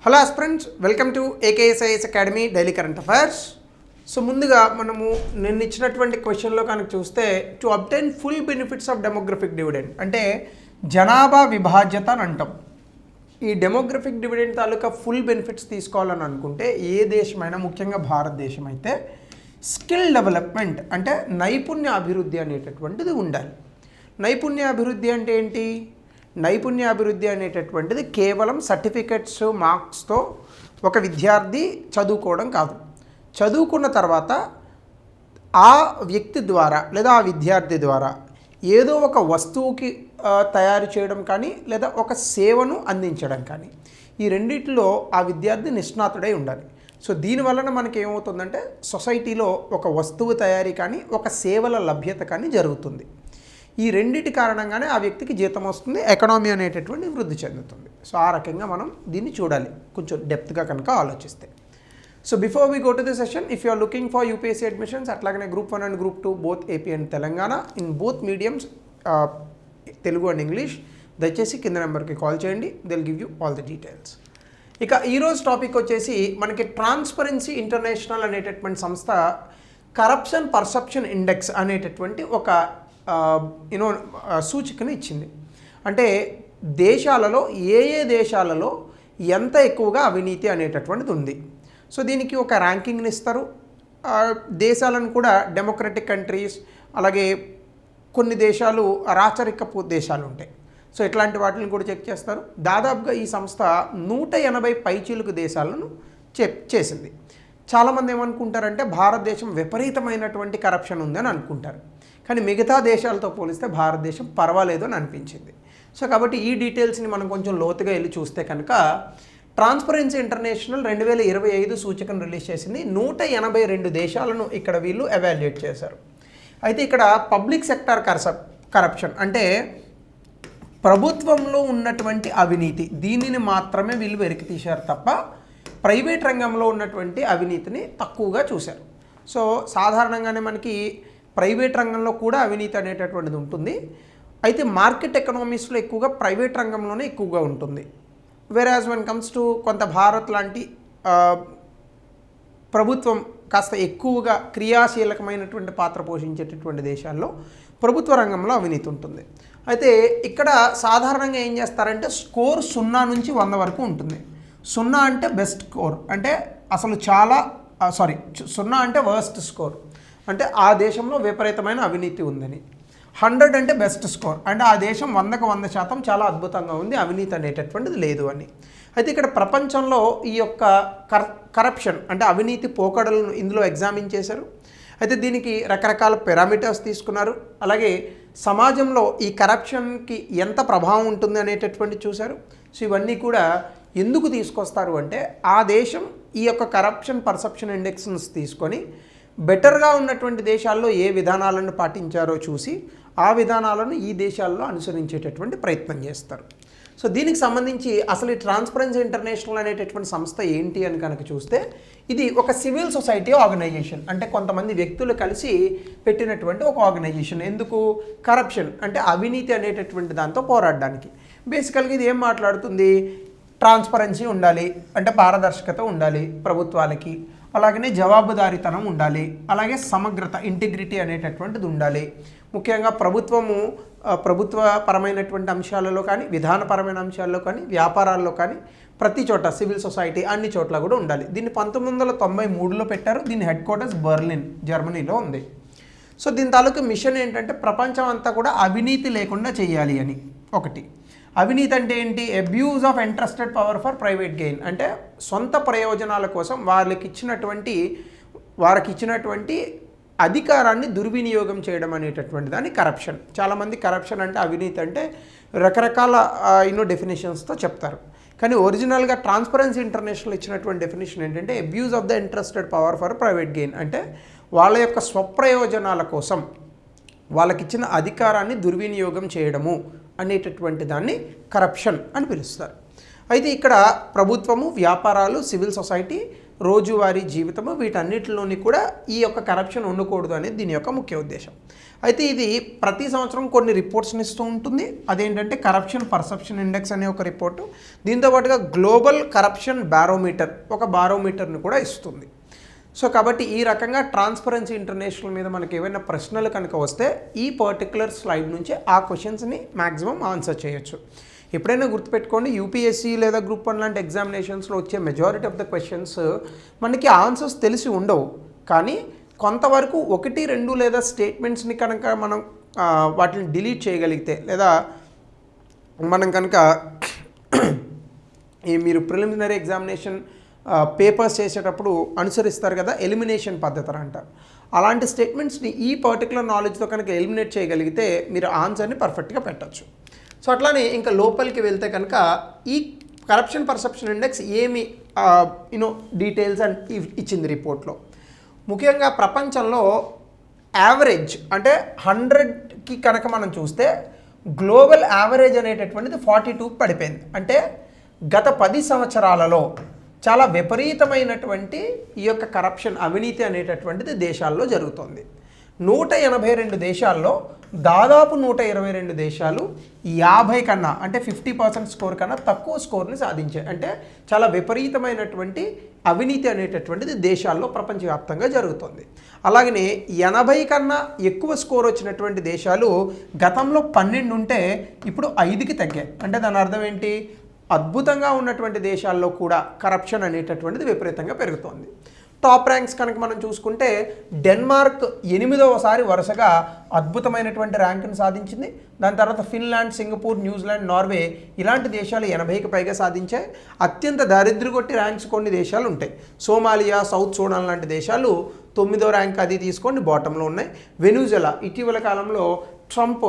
Hello aspirants, welcome to ఏకేఎస్ఐఎస్ academy daily current affairs. So ముందుగా మనము నిన్న ఇచ్చినటువంటి క్వశ్చన్లో కనుక చూస్తే to obtain full benefits of demographic dividend అంటే జనాభా విభాజ్యత అని అంటాం. ఈ డెమోగ్రఫిక్ డివిడెండ్ తాలూకా ఫుల్ బెనిఫిట్స్ తీసుకోవాలని అనుకుంటే ఏ దేశమైనా, ముఖ్యంగా భారతదేశం అయితే స్కిల్ డెవలప్మెంట్ అంటే నైపుణ్య అభివృద్ధి అనేటటువంటిది ఉండాలి. నైపుణ్య అభివృద్ధి అంటే ఏంటి? నైపుణ్య అభివృద్ధి అనేటటువంటిది కేవలం సర్టిఫికెట్స్, మార్క్స్తో ఒక విద్యార్థి చదువుకోవడం కాదు. చదువుకున్న తర్వాత ఆ వ్యక్తి ద్వారా లేదా ఆ విద్యార్థి ద్వారా ఏదో ఒక వస్తువుకి తయారు చేయడం కానీ లేదా ఒక సేవను అందించడం కానీ, ఈ రెండిట్లో ఆ విద్యార్థి నిష్ణాతుడై ఉండాలి. సో దీనివలన మనకి ఏమవుతుందంటే సొసైటీలో ఒక వస్తువు తయారీ కానీ ఒక సేవల లభ్యత కానీ జరుగుతుంది. ఈ రెండిటి కారణంగానే ఆ వ్యక్తికి జీతం వస్తుంది, ఎకనామీ అనేటటువంటి వృద్ధి చెందుతుంది. సో ఆ రకంగా మనం దీన్ని చూడాలి కొంచెం డెప్త్గా కనుక ఆలోచిస్తే. So before we go to the session, if you are looking for UPSC admissions, అట్లాగనే group 1 and group 2 both AP and Telangana in both mediums, Telugu and English, దయచేసి కింద నెంబర్కి కాల్ చేయండి. They'll give you all the details. ఇక ఈరోజు topic వచ్చేసి మనకి transparency international అనేటటువంటి సంస్థ కరప్షన్ పర్సెప్షన్ ఇండెక్స్ అనేటటువంటి ఒక సూచికను ఇచ్చింది. అంటే దేశాలలో ఏ దేశాలలో ఎంత ఎక్కువగా అవినీతి అనేటటువంటిది ఉంది. సో దీనికి ఒక ర్యాంకింగ్ని ఇస్తారు. దేశాలను కూడా డెమోక్రటిక్ కంట్రీస్, అలాగే కొన్ని దేశాలు రాచరికపు దేశాలు ఉంటాయి. సో ఇట్లాంటి వాటిని కూడా చెక్ చేస్తారు. దాదాపుగా ఈ సంస్థ 180 పైచీలకు దేశాలను చేసింది. చాలామంది ఏమనుకుంటారంటే భారతదేశం విపరీతమైనటువంటి కరప్షన్ ఉందని అనుకుంటారు, కానీ మిగతా దేశాలతో పోలిస్తే భారతదేశం పర్వాలేదు అని అనిపించింది. సో కాబట్టి ఈ డీటెయిల్స్ని మనం కొంచెం లోతుగా వెళ్ళి చూస్తే కనుక ట్రాన్స్పరెన్సీ ఇంటర్నేషనల్ 2025 సూచికను రిలీజ్ చేసింది. 182 దేశాలను ఇక్కడ వీళ్ళు ఎవాల్యుయేట్ చేశారు. అయితే ఇక్కడ పబ్లిక్ సెక్టార్ కరప్షన్ అంటే ప్రభుత్వంలో ఉన్నటువంటి అవినీతి, దీనిని మాత్రమే వీళ్ళు వెలికి తీశారు తప్ప ప్రైవేట్ రంగంలో ఉన్నటువంటి అవినీతిని తక్కువగా చూశారు. సో సాధారణంగానే మనకి ప్రైవేట్ రంగంలో కూడా అవినీతి అనేటటువంటిది ఉంటుంది. అయితే మార్కెట్ ఎకనామీస్లో ఎక్కువగా ప్రైవేట్ రంగంలోనే ఎక్కువగా ఉంటుంది. వెరాజ్ వెన్ కమ్స్ టు కొంత భారత్ లాంటి ప్రభుత్వం కాస్త ఎక్కువగా క్రియాశీలకమైనటువంటి పాత్ర పోషించేటటువంటి దేశాల్లో ప్రభుత్వ రంగంలో అవినీతి ఉంటుంది. అయితే ఇక్కడ సాధారణంగా ఏం చేస్తారంటే స్కోర్ 0 నుంచి 100 వరకు ఉంటుంది. 0 అంటే బెస్ట్ స్కోర్, అంటే అసలు 0 అంటే వర్స్ట్ స్కోర్, అంటే ఆ దేశంలో విపరీతమైన అవినీతి ఉందని. 100 అంటే బెస్ట్ స్కోర్, అంటే ఆ దేశం 100కు 100% చాలా అద్భుతంగా ఉంది, అవినీతి అనేటటువంటిది లేదు అని. అయితే ఇక్కడ ప్రపంచంలో ఈ యొక్క కరప్షన్ అంటే అవినీతి పోకడలను ఇందులో ఎగ్జామిన్ చేశారు. అయితే దీనికి రకరకాల పారామీటర్స్ తీసుకున్నారు. అలాగే సమాజంలో ఈ కరప్షన్కి ఎంత ప్రభావం ఉంటుంది అనేటటువంటి చూశారు. సో ఇవన్నీ కూడా ఎందుకు తీసుకొస్తారు అంటే ఆ దేశం ఈ యొక్క కరప్షన్ పర్సెప్షన్ ఇండెక్స్ని తీసుకొని బెటర్గా ఉన్నటువంటి దేశాల్లో ఏ విధానాలను పాటించారో చూసి ఆ విధానాలను ఈ దేశాల్లో అనుసరించేటటువంటి ప్రయత్నం చేస్తారు. సో దీనికి సంబంధించి అసలు ఈ ట్రాన్స్పరెన్సీ ఇంటర్నేషనల్ అనేటటువంటి సంస్థ ఏంటి అని కనుక చూస్తే ఇది ఒక సివిల్ సొసైటీ ఆర్గనైజేషన్, అంటే కొంతమంది వ్యక్తులు కలిసి పెట్టినటువంటి ఒక ఆర్గనైజేషన్. ఎందుకు? కరప్షన్ అంటే అవినీతి అనేటటువంటి దాంతో పోరాడడానికి. బేసికల్గా ఇది ఏం మాట్లాడుతుంది? ట్రాన్స్పరెన్సీ ఉండాలి, అంటే పారదర్శకత ఉండాలి ప్రభుత్వాలకి, అలాగనే జవాబుదారీతనం ఉండాలి, అలాగే సమగ్రత ఇంటిగ్రిటీ అనేటటువంటిది ఉండాలి. ముఖ్యంగా ప్రభుత్వపరమైనటువంటి అంశాలలో కానీ, విధానపరమైన అంశాల్లో కానీ, వ్యాపారాల్లో కానీ, ప్రతి చోట సివిల్ సొసైటీ అన్ని చోట్ల కూడా ఉండాలి. దీన్ని 1993లో పెట్టారు. దీని హెడ్ క్వార్టర్స్ బెర్లిన్, జర్మనీలో ఉంది. సో దీని తాలూకు మిషన్ ఏంటంటే ప్రపంచం అంతా కూడా అవినీతి లేకుండా చేయాలి అని. ఒకటి అవినీతి అంటే ఏంటి? Abuse of interested power for private gain, అంటే సొంత ప్రయోజనాల కోసం వారికి ఇచ్చినటువంటి అధికారాన్ని దుర్వినియోగం చేయడం అనేటటువంటి దాన్ని కరప్షన్. చాలామంది కరప్షన్ అంటే అవినీతి అంటే రకరకాల డెఫినేషన్స్తో చెప్తారు. కానీ ఒరిజినల్గా ట్రాన్స్పరెన్సీ ఇంటర్నేషనల్ ఇచ్చినటువంటి డెఫినేషన్ ఏంటంటే abuse of the interested power for private gain, అంటే వాళ్ళ యొక్క స్వప్రయోజనాల కోసం వాళ్ళకిచ్చిన అధికారాన్ని దుర్వినియోగం చేయడము అనేటటువంటి దాన్ని కరప్షన్ అని పిలుస్తారు. అయితే ఇక్కడ ప్రభుత్వము, వ్యాపారాలు, సివిల్ సొసైటీ, రోజువారీ జీవితము, వీటన్నిటిలోని కూడా ఈ యొక్క కరప్షన్ ఉండకూడదు అనేది దీని యొక్క ముఖ్య ఉద్దేశం. అయితే ఇది ప్రతి సంవత్సరం కొన్ని రిపోర్ట్స్ని ఇస్తూ ఉంటుంది. అదేంటంటే కరప్షన్ పర్సెప్షన్ ఇండెక్స్ అనే ఒక రిపోర్టు, దీంతోపాటుగా గ్లోబల్ కరప్షన్ బారోమీటర్ ఒక బారోమీటర్ని కూడా ఇస్తుంది. సో కాబట్టి ఈ రకంగా ట్రాన్స్పరెన్సీ ఇంటర్నేషనల్ మీద మనకి ఏవైనా ప్రశ్నలు కనుక వస్తే ఈ పర్టికులర్ స్లైడ్ నుంచి ఆ క్వశ్చన్స్ని మ్యాక్సిమం ఆన్సర్ చేయొచ్చు. ఎప్పుడైనా గుర్తుపెట్టుకోండి, యూపీఎస్సీ లేదా గ్రూప్ 1 లాంటి ఎగ్జామినేషన్స్లో వచ్చే మెజారిటీ ఆఫ్ ద క్వశ్చన్స్ మనకి ఆన్సర్స్ తెలిసి ఉండవు, కానీ కొంతవరకు 1, 2 లేదా స్టేట్మెంట్స్ని కనుక మనం వాటిని డిలీట్ చేయగలిగితే, లేదా మనం కనుక మీరు ప్రిలిమినరీ ఎగ్జామినేషన్ పేపర్స్ చేసేటప్పుడు అనుసరిస్తారు కదా ఎలిమినేషన్ పద్ధతి అంటారు, అలాంటి స్టేట్మెంట్స్ని ఈ పర్టికులర్ నాలెడ్జ్తో కనుక ఎలిమినేట్ చేయగలిగితే మీరు ఆన్సర్ని పర్ఫెక్ట్గా పెట్టచ్చు. సో అట్లానే ఇంకా లోపలికి వెళ్తే కనుక ఈ కరప్షన్ పర్సెప్షన్ ఇండెక్స్ ఏమి డీటెయిల్స్ అండ్ ఇచ్చింది రిపోర్ట్లో. ముఖ్యంగా ప్రపంచంలో యావరేజ్ అంటే 100కి కనుక మనం చూస్తే గ్లోబల్ యావరేజ్ అనేటటువంటిది 42 పడిపోయింది. అంటే గత 10 సంవత్సరాలలో చాలా విపరీతమైనటువంటి ఈ యొక్క కరప్షన్ అవినీతి అనేటటువంటిది దేశాల్లో జరుగుతోంది. 182 దేశాల్లో దాదాపు 122 దేశాలు 50 కన్నా అంటే 50% స్కోర్ కన్నా తక్కువ స్కోర్ని సాధించాయి. అంటే చాలా విపరీతమైనటువంటి అవినీతి అనేటటువంటిది దేశాల్లో ప్రపంచవ్యాప్తంగా జరుగుతుంది. అలాగనే 80 కన్నా ఎక్కువ స్కోర్ వచ్చినటువంటి దేశాలు గతంలో 12 ఉంటే ఇప్పుడు 5కి తగ్గాయి. అంటే దాని అర్థం ఏంటి? అద్భుతంగా ఉన్నటువంటి దేశాల్లో కూడా కరప్షన్ అనేటటువంటిది విపరీతంగా పెరుగుతోంది. టాప్ ర్యాంక్స్ కనుక మనం చూసుకుంటే డెన్మార్క్ 8వసారి వరుసగా అద్భుతమైనటువంటి ర్యాంకును సాధించింది. దాని తర్వాత ఫిన్లాండ్, సింగపూర్, న్యూజిలాండ్, నార్వే ఇలాంటి దేశాలు 80కి పైగా సాధించాయి. అత్యంత దరిద్రగొట్టి ర్యాంక్స్ కొన్ని దేశాలు ఉంటాయి. సోమాలియా, సౌత్ సూడాన్ లాంటి దేశాలు 9వ ర్యాంక్ అది తీసుకొని బాటంలో ఉన్నాయి. వెనుజులా ఇటీవల కాలంలో ట్రంప్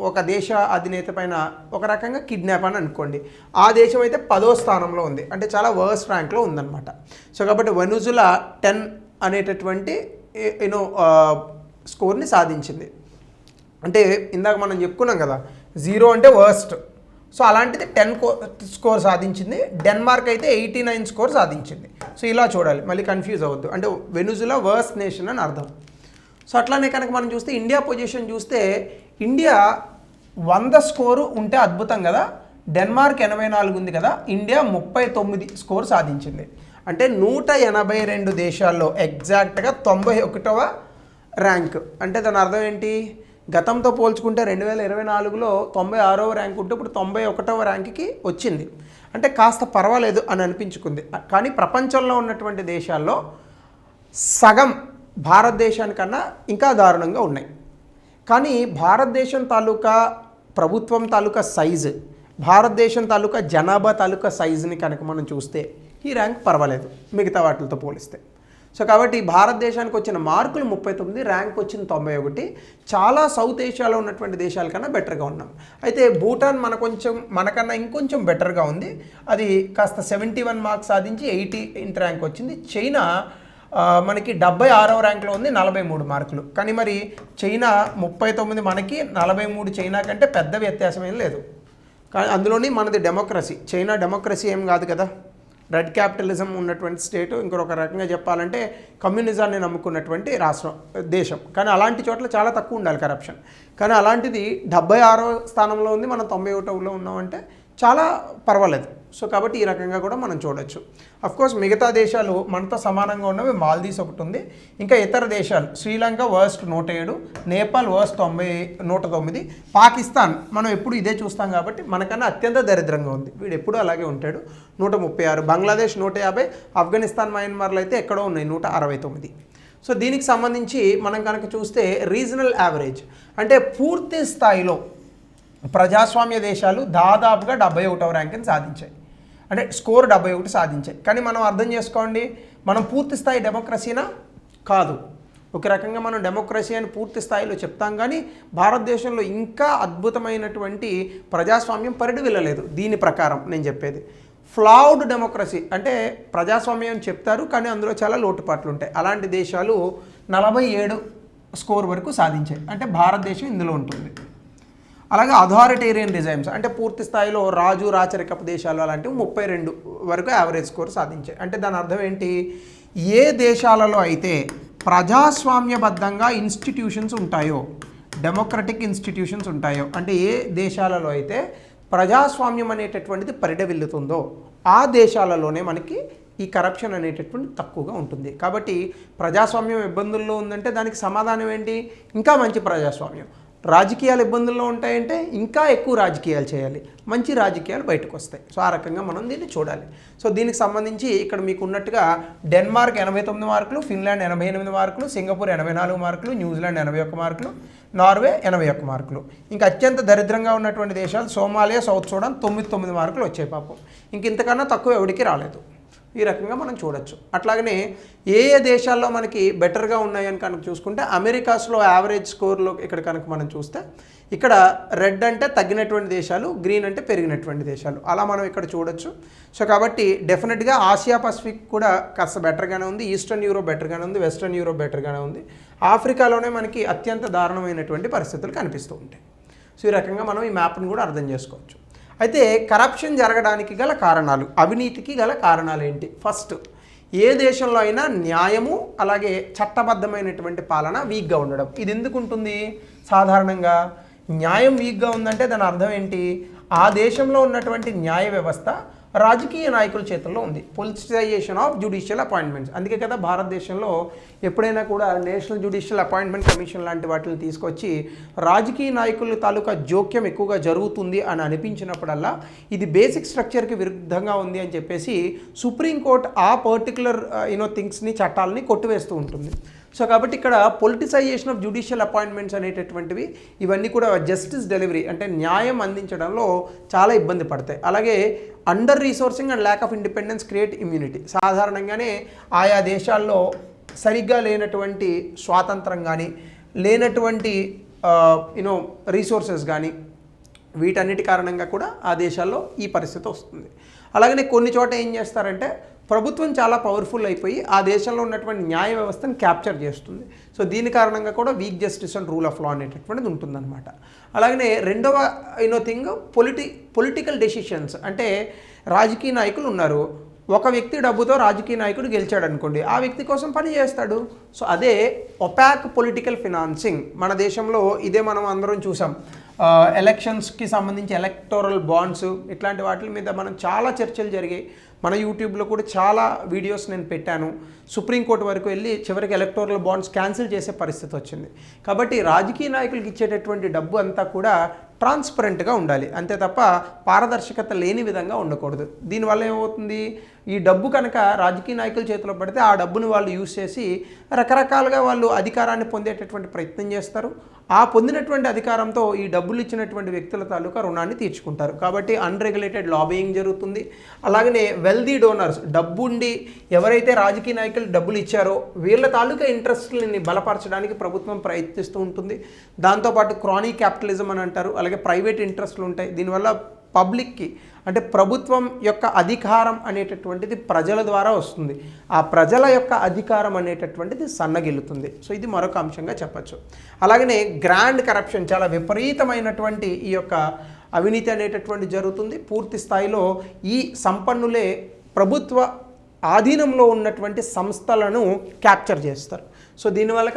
ఒక దేశ అధినేత పైన ఒక రకంగా కిడ్నాప్ అని అనుకోండి, ఆ దేశం అయితే 10వ స్థానంలో ఉంది, అంటే చాలా వర్స్ట్ ర్యాంక్లో ఉందన్నమాట. సో కాబట్టి వెనుజులా 10 అనేటటువంటి స్కోర్ని సాధించింది. అంటే ఇందాక మనం చెప్పుకున్నాం కదా 0 అంటే వర్స్ట్, సో అలాంటిది 10 స్కోర్ సాధించింది. డెన్మార్క్ అయితే 89 స్కోర్ సాధించింది. సో ఇలా చూడాలి, మళ్ళీ కన్ఫ్యూజ్ అవ్వద్దు. అంటే వెనుజులా వర్స్ట్ నేషన్ అని అర్థం. సో అట్లానే కనుక మనం చూస్తే ఇండియా పొజిషన్ చూస్తే ఇండియా 100 స్కోరు ఉంటే అద్భుతం కదా, డెన్మార్క్ 84 ఉంది కదా, ఇండియా 39 స్కోర్ సాధించింది. అంటే 182 దేశాల్లో ఎగ్జాక్ట్గా 91వ ర్యాంక్. అంటే దాని అర్థం ఏంటి? గతంతో పోల్చుకుంటే 2024లో 96వ ర్యాంక్ ఉంటే ఇప్పుడు 91వ ర్యాంక్కి వచ్చింది. అంటే కాస్త పర్వాలేదు అని అనిపించుకుంది. కానీ ప్రపంచంలో ఉన్నటువంటి దేశాల్లో సగం భారతదేశానికన్నా ఇంకా దారుణంగా ఉన్నాయి. కానీ భారతదేశం తాలూకా ప్రభుత్వం తాలూకా సైజు, భారతదేశం తాలూకా జనాభా తాలూకా సైజుని కనుక మనం చూస్తే ఈ ర్యాంక్ పర్వాలేదు మిగతా వాటితో పోలిస్తే. సో కాబట్టి భారతదేశానికి వచ్చిన మార్కులు 39, ర్యాంక్ వచ్చింది 91. చాలా సౌత్ ఏషియాలో ఉన్నటువంటి దేశాల కన్నా బెటర్గా ఉన్నాం. అయితే భూటాన్ మనకన్నా ఇంకొంచెం బెటర్గా ఉంది, అది కాస్త 71 మార్క్స్ సాధించి 80 ర్యాంక్ వచ్చింది. చైనా మనకి 76వ ర్యాంక్లో ఉంది, 43 మార్కులు. కానీ మరి చైనా 39 మనకి, 43 చైనా కంటే పెద్ద వ్యత్యాసం ఏం లేదు. కానీ అందులోని మనది డెమోక్రసీ, చైనా డెమోక్రసీ ఏం కాదు కదా, రెడ్ క్యాపిటలిజం ఉన్నటువంటి స్టేటు, ఇంకొక రకంగా చెప్పాలంటే కమ్యూనిజాన్ని నమ్ముకున్నటువంటి దేశం. కానీ అలాంటి చోట్ల చాలా తక్కువ ఉండాలి కరప్షన్. కానీ అలాంటిది 76వ స్థానంలో ఉంది, మనం 91లో ఉన్నామంటే చాలా పర్వాలేదు. సో కాబట్టి ఈ రకంగా కూడా మనం చూడొచ్చు. అఫ్కోర్స్ మిగతా దేశాలు మనతో సమానంగా ఉన్నవి మాల్దీవ్స్ ఒకటి ఉంది, ఇంకా ఇతర దేశాలు శ్రీలంక వర్స్ట్ 107, నేపాల్ వర్స్ట్ 109, పాకిస్తాన్ మనం ఎప్పుడు ఇదే చూస్తాం కాబట్టి మనకన్నా అత్యంత దరిద్రంగా ఉంది, వీడు ఎప్పుడు అలాగే ఉంటాడు 136, బంగ్లాదేశ్ 150, ఆఫ్ఘనిస్తాన్, మయన్మార్లు అయితే ఎక్కడో ఉన్నాయి 169. సో దీనికి సంబంధించి మనం కనుక చూస్తే రీజనల్ యావరేజ్ అంటే పూర్తి స్థాయిలో ప్రజాస్వామ్య దేశాలు దాదాపుగా 71వ ర్యాంక్ని సాధించాయి. అంటే స్కోర్ 71 సాధించాయి. కానీ మనం అర్థం చేసుకోండి, మనం పూర్తి స్థాయి డెమోక్రసీనా? కాదు. ఒక రకంగా మనం డెమోక్రసీ అని పూర్తి స్థాయిలో చెప్తాం, కానీ భారతదేశంలో ఇంకా అద్భుతమైనటువంటి ప్రజాస్వామ్యం పరిడి వెళ్ళలేదు. దీని ప్రకారం నేను చెప్పేది ఫ్లావుడ్ డెమోక్రసీ, అంటే ప్రజాస్వామ్యం అని చెప్తారు కానీ అందులో చాలా లోటుపాట్లు ఉంటాయి. అలాంటి దేశాలు 47 స్కోర్ వరకు సాధించాయి. అంటే భారతదేశం ఇందులో ఉంటుంది. అలాగే అథారిటేరియన్ రిజైమ్స్ అంటే పూర్తి స్థాయిలో రాజు రాచరికపు దేశాలు అలాంటివి 32 వరకు యావరేజ్ స్కోర్ సాధించాయి. అంటే దాని అర్థం ఏంటి, ఏ దేశాలలో అయితే ప్రజాస్వామ్యబద్ధంగా ఇన్స్టిట్యూషన్స్ ఉంటాయో, డెమోక్రటిక్ ఇన్స్టిట్యూషన్స్ ఉంటాయో, అంటే ఏ దేశాలలో అయితే ప్రజాస్వామ్యం అనేటటువంటిది పరిడవిల్లుతుందో ఆ దేశాలలోనే మనకి ఈ కరప్షన్ అనేటటువంటి తక్కువగా ఉంటుంది. కాబట్టి ప్రజాస్వామ్యం ఇబ్బందుల్లో ఉందంటే దానికి సమాధానం ఏంటి, ఇంకా మంచి ప్రజాస్వామ్యం. రాజకీయాలు ఇబ్బందుల్లో ఉంటాయంటే ఇంకా ఎక్కువ రాజకీయాలు చేయాలి, మంచి రాజకీయాలు బయటకు వస్తాయి. సో ఆ రకంగా మనం దీన్ని చూడాలి. సో దీనికి సంబంధించి ఇక్కడ మీకు ఉన్నట్టుగా డెన్మార్క్ 89 మార్కులు, ఫిన్లాండ్ 88 మార్కులు, సింగపూర్ 84 మార్కులు, న్యూజిలాండ్ 81 మార్కులు, నార్వే 81 మార్కులు. ఇంకా అత్యంత దరిద్రంగా ఉన్నటువంటి దేశాలు సోమాలియా, సౌత్ సూడాన్ 9 మార్కులు వచ్చాయి పాపం. ఇంక ఇంతకన్నా తక్కువ ఎవరికి రాలేదు. ఈ రకంగా మనం చూడొచ్చు. అట్లాగనే ఏ ఏ దేశాల్లో మనకి బెటర్గా ఉన్నాయని కనుక చూసుకుంటే అమెరికాస్లో యావరేజ్ స్కోర్లో ఇక్కడ కనుక మనం చూస్తే ఇక్కడ రెడ్ అంటే తగ్గినటువంటి దేశాలు, గ్రీన్ అంటే పెరిగినటువంటి దేశాలు, అలా మనం ఇక్కడ చూడొచ్చు. సో కాబట్టి డెఫినెట్గా ఆసియా పసిఫిక్ కూడా కాస్త బెటర్గానే ఉంది, ఈస్టర్న్ యూరోప్ బెటర్గానే ఉంది, వెస్టర్న్ యూరోప్ బెటర్గానే ఉంది. ఆఫ్రికాలోనే మనకి అత్యంత దారుణమైనటువంటి పరిస్థితులు కనిపిస్తూ ఉంటాయి. సో ఈ రకంగా మనం ఈ మ్యాప్ని కూడా అర్థం చేసుకోవచ్చు. అయితే కరప్షన్ జరగడానికి గల కారణాలు, అవినీతికి గల కారణాలు ఏంటి? ఫస్ట్, ఏ దేశంలో అయినా న్యాయము అలాగే చట్టబద్ధమైనటువంటి పాలన వీక్గా ఉండడం. ఇది ఎందుకు ఉంటుంది? సాధారణంగా న్యాయం వీక్గా ఉందంటే దాని అర్థం ఏంటి, ఆ దేశంలో ఉన్నటువంటి న్యాయ వ్యవస్థ రాజకీయ నాయకుల చేతుల్లో ఉంది. Politicisation of judicial appointments. అందుకే కదా భారతదేశంలో ఎప్పుడైనా కూడా నేషనల్ జ్యుడిషియల్ అపాయింట్మెంట్ కమిషన్ లాంటి వాటిని తీసుకొచ్చి రాజకీయ నాయకుల తాలూకా జోక్యం ఎక్కువగా జరుగుతుంది అని అనిపించినప్పుడల్లా ఇది బేసిక్ స్ట్రక్చర్కి విరుద్ధంగా ఉంది అని చెప్పేసి సుప్రీంకోర్టు ఆ పర్టికులర్ థింగ్స్ని, చట్టాలని కొట్టివేస్తూ ఉంటుంది. సో కాబట్టి ఇక్కడ పొలిటిసైజేషన్ ఆఫ్ జ్యుడిషియల్ అపాయింట్మెంట్స్ అనేటటువంటివి ఇవన్నీ కూడా జస్టిస్ డెలివరీ అంటే న్యాయం అందించడంలో చాలా ఇబ్బంది పడతాయి. అలాగే under resourcing and lack of independence create immunity. సాధారణంగానే ఆయా దేశాల్లో సరిగ్గా లేనటువంటి స్వాతంత్రం కానీ, లేనటువంటి రీసోర్సెస్ కానీ, వీటన్నిటి కారణంగా కూడా ఆ దేశాల్లో ఈ పరిస్థితి వస్తుంది. అలాగనే కొన్ని చోట ఏం చేస్తారంటే ప్రభుత్వం చాలా పవర్ఫుల్ అయిపోయి ఆ దేశంలో ఉన్నటువంటి న్యాయ వ్యవస్థను క్యాప్చర్ చేస్తుంది. సో దీని కారణంగా కూడా week justice and rule of law అనేటటువంటిది ఉంటుందన్నమాట. అలాగనే రెండవ థింగ్ పొలిటికల్ డెసిషన్స్. అంటే రాజకీయ నాయకులు ఉన్నారు, ఒక వ్యక్తి డబ్బుతో రాజకీయ నాయకుడు గెలిచాడు అనుకోండి, ఆ వ్యక్తి కోసం పని చేస్తాడు. సో అదే ఒపాక్ పొలిటికల్ ఫినాన్సింగ్. మన దేశంలో ఇదే మనం అందరం చూసాం. ఎలక్షన్స్కి సంబంధించి ఎలక్టోరల్ బాండ్స్ ఇట్లాంటి వాటి మీద మనం చాలా చర్చలు జరిగాయి. మన యూట్యూబ్లో కూడా చాలా వీడియోస్ నేను పెట్టాను. సుప్రీంకోర్టు వరకు వెళ్ళి చివరికి ఎలక్టోరల్ బాండ్స్ క్యాన్సిల్ చేసే పరిస్థితి వచ్చింది. కాబట్టి రాజకీయ నాయకులకు ఇచ్చేటటువంటి డబ్బు అంతా కూడా ట్రాన్స్పరెంట్గా ఉండాలి, అంతే తప్ప పారదర్శకత లేని విధంగా ఉండకూడదు. దీనివల్ల ఏమవుతుంది, ఈ డబ్బు కనుక రాజకీయ నాయకుల చేతిలో పడితే ఆ డబ్బును వాళ్ళు యూజ్ చేసి రకరకాలుగా వాళ్ళు అధికారాన్ని పొందేటటువంటి ప్రయత్నం చేస్తారు. ఆ పొందినటువంటి అధికారంతో ఈ డబ్బులు ఇచ్చినటువంటి వ్యక్తుల తాలూకా రుణాన్ని తీర్చుకుంటారు. కాబట్టి అన్రెగ్యులేటెడ్ లాబియింగ్ జరుగుతుంది. అలాగనే వెల్దీ డోనర్స్, డబ్బు ఉండి ఎవరైతే రాజకీయ నాయకులు డబ్బులు ఇచ్చారో వీళ్ళ తాలూకా ఇంట్రెస్ట్లని బలపరచడానికి ప్రభుత్వం ప్రయత్నిస్తూ ఉంటుంది. దాంతోపాటు క్రానీ క్యాపిటలిజం అని అంటారు. అలాగే ప్రైవేట్ ఇంట్రెస్ట్లు ఉంటాయి. దీనివల్ల పబ్లిక్కి అంటే ప్రభుత్వం యొక్క అధికారం అనేటటువంటిది ప్రజల ద్వారా వస్తుంది. ఆ ప్రజల యొక్క అధికారం అనేటటువంటిది సన్నగిల్లుతుంది. సో ఇది మరొక అంశంగా చెప్పచ్చు. అలాగనే గ్రాండ్ కరప్షన్, చాలా విపరీతమైనటువంటి ఈ యొక్క అవినీతి అనేటటువంటి జరుగుతుంది. పూర్తి స్థాయిలో ఈ సంపన్నులే ప్రభుత్వ ఆధీనంలో ఉన్నటువంటి సంస్థలను క్యాప్చర్ చేస్తారు. సో దీనివల్ల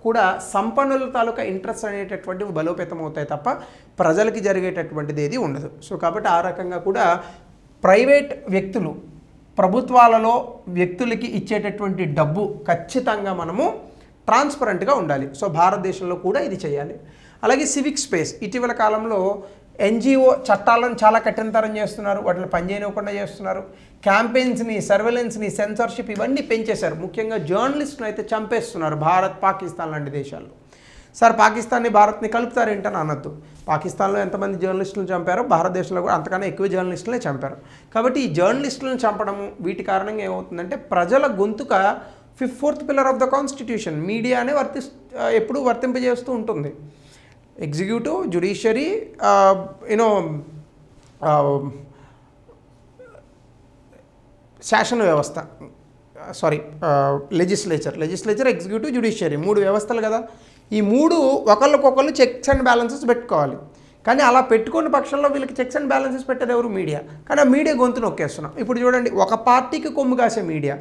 కూడా సంపన్నుల తాలూకా ఇంట్రెస్ట్ అనేటటువంటివి బలోపేతం అవుతాయి తప్ప ప్రజలకి జరిగేటటువంటిది ఏది ఉండదు. సో కాబట్టి ఆ రకంగా కూడా ప్రైవేట్ వ్యక్తులు ప్రభుత్వాలలో వ్యక్తులకి ఇచ్చేటటువంటి డబ్బు ఖచ్చితంగా మనము ట్రాన్స్పరెంట్గా ఉండాలి. సో భారతదేశంలో కూడా ఇది చేయాలి. అలాగే సివిక్ స్పేస్, ఇటీవల కాలంలో ఎన్జిఓ చట్టాలను చాలా కఠినతరం చేస్తున్నారు, వాటిని పనిచేయనివ్వకుండా చేస్తున్నారు. క్యాంపెయిన్స్ని, సర్వేలెన్స్ని, సెన్సార్షిప్ ఇవన్నీ పెంచేశారు. ముఖ్యంగా జర్నలిస్ట్ను అయితే చంపేస్తున్నారు భారత్, పాకిస్తాన్ లాంటి దేశాల్లో. సార్ పాకిస్తాన్ని భారత్ని కలుపుతారేంటని అనొద్దు. పాకిస్తాన్లో ఎంతమంది జర్నలిస్టులను చంపారో భారతదేశంలో కూడా అంతకన్నా ఎక్కువ జర్నలిస్టులనే చంపారు. కాబట్టి ఈ జర్నలిస్టులను చంపడము వీటి కారణంగా ఏమవుతుందంటే ప్రజల గొంతుక fourth pillar of the constitution మీడియానే ఎప్పుడూ వర్తింపజేస్తూ ఉంటుంది. ఎగ్జిక్యూటివ్, జ్యుడిషియరీ, శాసన వ్యవస్థ, లెజిస్లేచర్, ఎగ్జిక్యూటివ్, జ్యుడిషియరీ, 3 వ్యవస్థలు కదా. ఈ 3 ఒకళ్ళకొకళ్ళు చెక్స్ అండ్ బ్యాలెన్సెస్ పెట్టుకోవాలి. కానీ అలా పెట్టుకున్న పక్షంలో వీళ్ళకి చెక్స్ అండ్ బ్యాలెన్సెస్ పెట్టేది ఎవరు? మీడియా. కానీ ఆ మీడియా గొంతు నొక్కేస్తున్నాం. ఇప్పుడు చూడండి, ఒక పార్టీకి కొమ్ము కాసే మీడియా,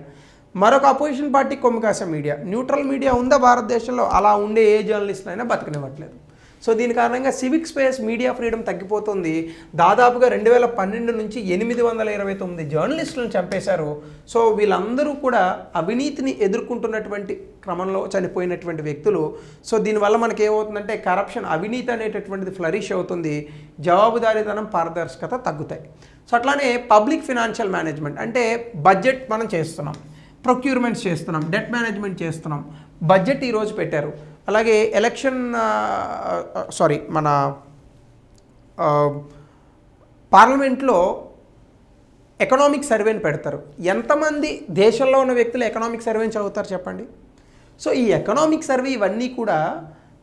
మరొక అపోజిషన్ పార్టీకి కొమ్ము కాసే మీడియా, న్యూట్రల్ మీడియా ఉందా భారతదేశంలో? అలా ఉండే ఏ జర్నలిస్ట్ అయినా బతకనివ్వట్లేదు. సో దీని కారణంగా సివిక్ స్పేస్, మీడియా ఫ్రీడమ్ తగ్గిపోతుంది. దాదాపుగా 2012 నుంచి 829 జర్నలిస్టులను చంపేశారు. సో వీళ్ళందరూ కూడా అవినీతిని ఎదుర్కొంటున్నటువంటి క్రమంలో చనిపోయినటువంటి వ్యక్తులు. సో దీనివల్ల మనకి ఏమవుతుందంటే కరప్షన్, అవినీతి అనేటటువంటిది ఫ్లరిష్ అవుతుంది, జవాబుదారీతనం, పారదర్శకత తగ్గుతాయి. సో అట్లానే పబ్లిక్ ఫినాన్షియల్ మేనేజ్మెంట్ అంటే బడ్జెట్ మనం చేస్తున్నాం, ప్రొక్యూర్మెంట్స్ చేస్తున్నాం, డెట్ మేనేజ్మెంట్ చేస్తున్నాం. బడ్జెట్ ఈరోజు పెట్టారు. అలాగే మన పార్లమెంట్లో ఎకనామిక్ సర్వేని పెడతారు. ఎంతమంది దేశంలో ఉన్న వ్యక్తులు ఎకనామిక్ సర్వేని చదువుతారు చెప్పండి? సో ఈ ఎకనామిక్ సర్వే ఇవన్నీ కూడా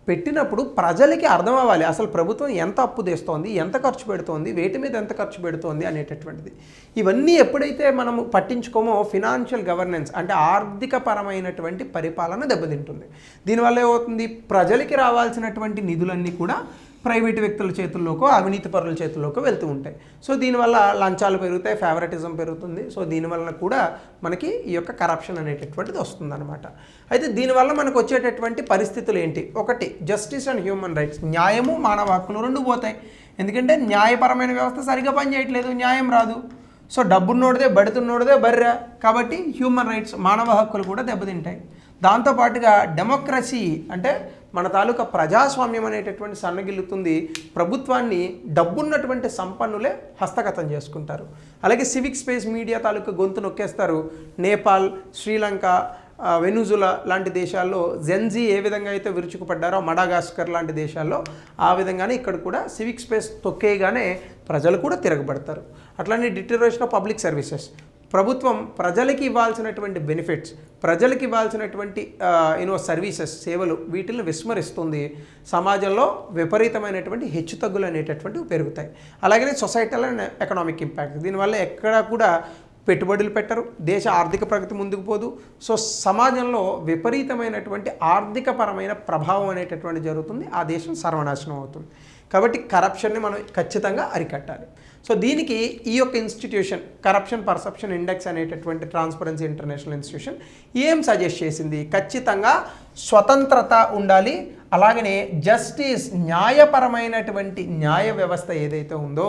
పెట్టినప్పుడు ప్రజలకి అర్థం అవ్వాలి, అసలు ప్రభుత్వం ఎంత అప్పు తెస్తోంది, ఎంత ఖర్చు పెడుతోంది, వేటి మీద ఎంత ఖర్చు పెడుతోంది అనేటటువంటిది. ఇవన్నీ ఎప్పుడైతే మనము పట్టించుకోమో ఫినాన్షియల్ గవర్నెన్స్ అంటే ఆర్థికపరమైనటువంటి పరిపాలన దెబ్బతింటుంది. దీనివల్ల ఏమవుతుంది? ప్రజలకి రావాల్సినటువంటి నిధులన్నీ కూడా ప్రైవేటు వ్యక్తుల చేతుల్లోకో, అవినీతి పరుల చేతుల్లోకో వెళ్తూ ఉంటాయి. సో దీనివల్ల లంచాలు పెరుగుతాయి, ఫేవరెటిజం పెరుగుతుంది. సో దీనివల్ల కూడా మనకి ఈ యొక్క కరప్షన్ అనేటటువంటిది వస్తుందన్నమాట. అయితే దీనివల్ల మనకు వచ్చేటటువంటి పరిస్థితులు ఏంటి? ఒకటి, జస్టిస్ అండ్ హ్యూమన్ రైట్స్, న్యాయము మానవ హక్కులు రెండు పోతాయి. ఎందుకంటే న్యాయపరమైన వ్యవస్థ సరిగ్గా పనిచేయట్లేదు, న్యాయం రాదు. సో డబ్బున్నోడిదే బడుతున్నోడిదే బర్రె. కాబట్టి హ్యూమన్ రైట్స్, మానవ హక్కులు కూడా దెబ్బతింటాయి. దాంతోపాటుగా డెమోక్రసీ అంటే మన తాలూకా ప్రజాస్వామ్యం అనేటటువంటి సన్నగిల్లుతుంది. ప్రభుత్వాన్ని డబ్బున్నటువంటి సంపన్నులే హస్తగతం చేసుకుంటారు. అలాగే సివిక్ స్పేస్, మీడియా తాలూకా గొంతు నొక్కేస్తారు. నేపాల్, శ్రీలంక, వెనుజులా లాంటి దేశాల్లో జెన్జీ ఏ విధంగా అయితే విరుచుకుపడ్డారో, మడాగాస్కర్ లాంటి దేశాల్లో ఆ విధంగానే ఇక్కడ కూడా సివిక్ స్పేస్ తొక్కేయగానే ప్రజలు కూడా తిరగబడతారు. అట్లానే డిటెరరేషన్ ఆఫ్ పబ్లిక్ సర్వీసెస్, ప్రభుత్వం ప్రజలకి ఇవ్వాల్సినటువంటి బెనిఫిట్స్, ప్రజలకి ఇవ్వాల్సినటువంటి సర్వీసెస్, సేవలు, వీటిని విస్మరిస్తుంది. సమాజంలో విపరీతమైనటువంటి హెచ్చుతగ్గులు అనేటటువంటివి పెరుగుతాయి. అలాగే సొసైటల్ అండ్ ఎకనామిక్ ఇంపాక్ట్, దీనివల్ల ఎక్కడా కూడా పెట్టుబడులు పెట్టరు, దేశ ఆర్థిక ప్రగతి ముందుకు పోదు. సో సమాజంలో విపరీతమైనటువంటి ఆర్థికపరమైన ప్రభావం అనేటటువంటి జరుగుతుంది, ఆ దేశం సర్వనాశనం అవుతుంది. కాబట్టి కరప్షన్ని మనం ఖచ్చితంగా అరికట్టాలి. సో దీనికి ఈ యొక్క ఇన్స్టిట్యూషన్ కరప్షన్ పర్సెప్షన్ ఇండెక్స్ అనేటటువంటి ట్రాన్స్పరెన్సీ ఇంటర్నేషనల్ ఇన్స్టిట్యూషన్ ఏం సజెస్ట్ చేసింది? ఖచ్చితంగా స్వతంత్రత ఉండాలి, అలాగనే జస్టిస్, న్యాయపరమైనటువంటి న్యాయ వ్యవస్థ ఏదైతే ఉందో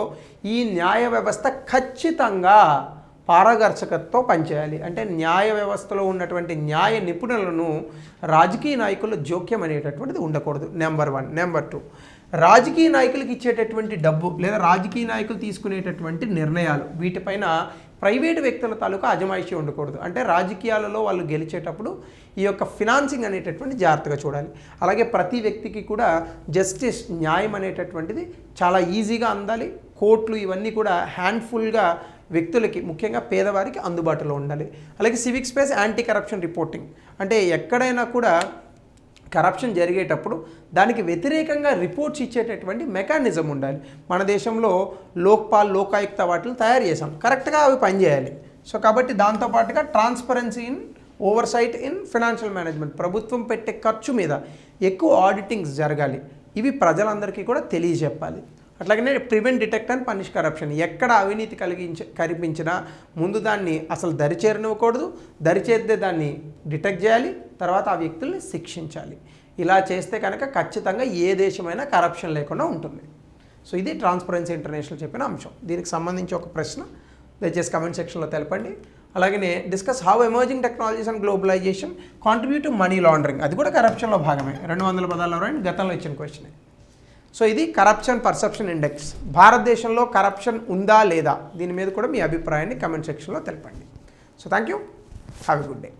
ఈ న్యాయ వ్యవస్థ ఖచ్చితంగా పారదర్శకతతో పనిచేయాలి. అంటే న్యాయ వ్యవస్థలో ఉన్నటువంటి న్యాయ నిపుణులను రాజకీయ నాయకుల జోక్యం అనేటటువంటిది ఉండకూడదు. నెంబర్ 1. నెంబర్ 2, రాజకీయ నాయకులకు ఇచ్చేటటువంటి డబ్బు లేదా రాజకీయ నాయకులు తీసుకునేటటువంటి నిర్ణయాలు, వీటిపైన ప్రైవేటు వ్యక్తుల తాలూకా అజమాయిషీ ఉండకూడదు. అంటే రాజకీయాలలో వాళ్ళు గెలిచేటప్పుడు ఈ యొక్క ఫినాన్సింగ్ అనేటటువంటి జాగ్రత్తగా చూడాలి. అలాగే ప్రతి వ్యక్తికి కూడా జస్టిస్, న్యాయం అనేటటువంటిది చాలా ఈజీగా అందాలి. కోర్టులు ఇవన్నీ కూడా హ్యాండ్ఫుల్గా వ్యక్తులకి, ముఖ్యంగా పేదవారికి అందుబాటులో ఉండాలి. అలాగే civic space, anti corruption reporting, అంటే ఎక్కడైనా కూడా కరప్షన్ జరిగేటప్పుడు దానికి వ్యతిరేకంగా రిపోర్ట్స్ ఇచ్చేటటువంటి మెకానిజం ఉండాలి. మన దేశంలో లోక్పాల్, లోకాయుక్త వాటిని తయారు చేసాం, కరెక్ట్గా అవి పనిచేయాలి. సో కాబట్టి దాంతోపాటుగా transparency in oversight in financial management, ప్రభుత్వం పెట్టే ఖర్చు మీద ఎక్కువ ఆడిటింగ్స్ జరగాలి. ఇవి ప్రజలందరికీ కూడా తెలియజెప్పాలి. అట్లాగనే prevent, detect and punish corruption, ఎక్కడ అవినీతి కనిపించినా ముందు దాన్ని అసలు దరిచేరనివ్వకూడదు, దరిచేరితే దాన్ని డిటెక్ట్ చేయాలి, తర్వాత ఆ వ్యక్తుల్ని శిక్షించాలి. ఇలా చేస్తే కనుక ఖచ్చితంగా ఏ దేశమైనా కరప్షన్ లేకుండా ఉంటుంది. సో ఇది ట్రాన్స్పరెన్సీ ఇంటర్నేషనల్ చెప్పిన అంశం. దీనికి సంబంధించి ఒక ప్రశ్న దయచేసి కమెంట్ సెక్షన్లో తెలపండి. అలాగనే discuss how emerging technologies and globalization contribute to money laundering, అది కూడా కరప్షన్లో భాగమే. 200 పదాల్లో రాయండి, గతంలో ఇచ్చిన క్వశ్చన్. సో ఇది కరప్షన్ పర్సెప్షన్ ఇండెక్స్. భారతదేశంలో కరప్షన్ ఉందా లేదా, దీని మీద కూడా మీ అభిప్రాయాన్ని కమెంట్ సెక్షన్లో తెలపండి. So thank you, have a good day.